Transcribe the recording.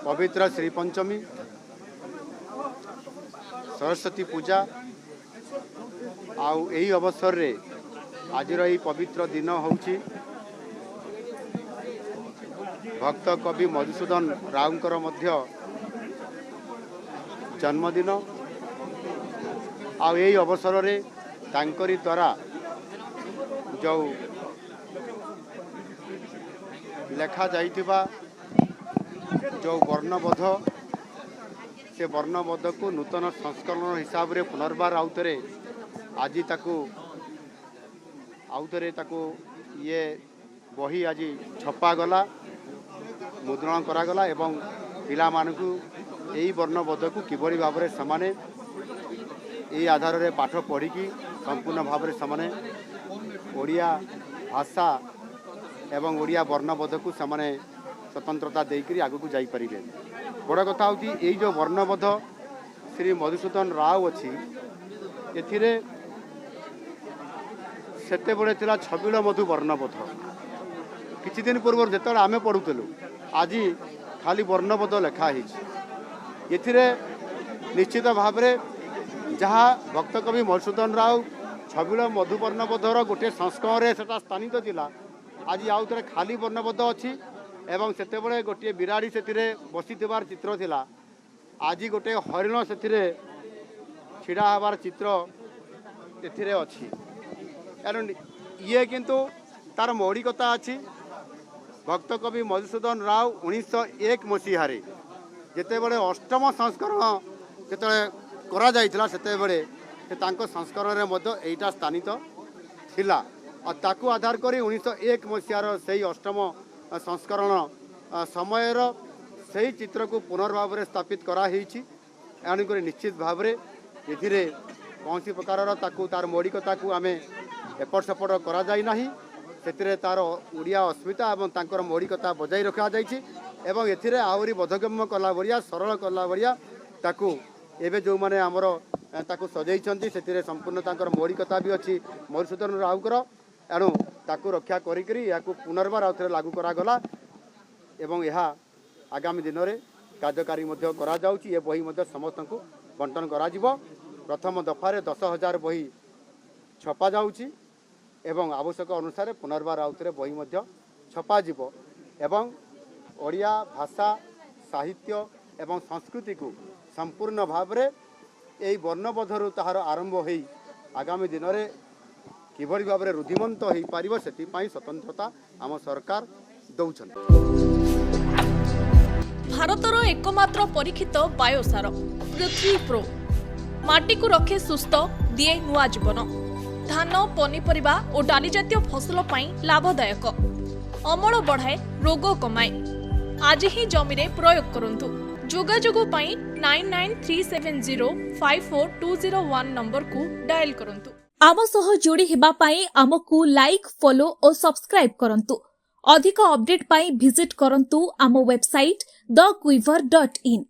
पवित्र श्री पंचमी सरस्वती पूजा आउ यही अवसर रे आज यही पवित्र दिन होउछि भक्त कवि मधुसूदन राउंकर मध्य जन्मदिन आउ यही अवसर रे तांकरी द्वारा जो लेखा जाइथिबा जो वर्णबोध से वर्णबोध को नूतन संस्करण हिसाब रे पुनर्बार आउतरे आज ताकू ये बही आज छपा गला मुद्रण करा गला एवं पिला मानकू यही वर्णबोध को किभली भाव में समाने यही आधार रे पाठ पढ़ी संपूर्ण भाव में समाने ओडिया भाषा एवं ओडिया वर्णबोध को समाने स्वतंत्रता देकर आगू जाई परिबे। बड़ कथा होची एई जो वर्णबोध श्री मधुसूदन राव अच्छी एथिरे सेते बड़े थिला छबिल मधु वर्णबोध किछि दिन पूर्व जेतले आमे पढुतलु आज खाली वर्णबोध लेखा हिछि एथिरे निश्चित भाव रे जहाँ भक्त कवि मधुसूदन राव छबिल मधु वर्णबोधर गोटे संस्करण से स्थानित थिला आज आउ थे खाली वर्णबोध अच्छी एवं सेतेबळे गोटे बिराड़ी से बसीथिबार चित्र थिला आज गोटे हरिण से छिड़ा हबार चित्र एथिरे अच्छी ये किंतु तार मौलिकता अच्छी भक्त कवि मधुसूदन राव 1901 मसीह जेतेबळे अष्टम संस्करण जेतेबळे करा जाइथिला सेतेबळे से तांको संस्करण रे मध्य एटा स्थानित थिला और ताकू आधार करी 1901 मसीहार से अष्टम संस्करण समयर से चित्र को पुनर्भाव में स्थापित कराक निश्चित भाव में ये कौन प्रकार तार मौलिकता को आम एपट सेपट करा जाई नाही से तार ओडिया अस्मिता और तांकर मौलिकता बजाई रखा जाइए एथिरे आहरी बोधगम्य कला भरिया सरल कला भरिया ताकू एबे जो माने आमर ताकू सजाइछंती से संपूर्ण तांकर मौलिकता भी अच्छी मधुसूदन राउकर एणु ताकू रक्षा करी याकू पुनर्बार आउ थे लागू करागला एवं यह आगामी दिन में कार्यकारी करा जाउची। ये बही समस्त को बंटन करा जिवो। प्रथम दफारे 10,000 बही छपा जाउची एवं आवश्यक अनुसार पुनर्बार आउ थे बही छपा जिवो एवं ओडिया भाषा साहित्य एवं संस्कृति को संपूर्ण भाव में यही वर्णबोधर ताहार आरंभ हो आगामी दिन में किभली भाव में रुद्धिमंत हो पार से स्वतंत्रता आम सरकार दौरान। भारतर एकमात्र परीक्षित बायोसार पृथ्वी प्रो माटी को रखे सुस्थ दिए नुआ जीवन धान पनीपरिबा और डाली जातीय फसल लाभदायक अमल बढ़ाए रोग कमाए आज ही जमी रे प्रयोग करंतु। जोगाजोग पाई 9937054201 नंबर को डायल करंतु। आम सह जोड़ी हेबा पाई आमकु लाइक फॉलो और सब्सक्राइब करंतु। अधिक अपडेट पाई विजिट करंतु आम वेबसाइट thequiver.in।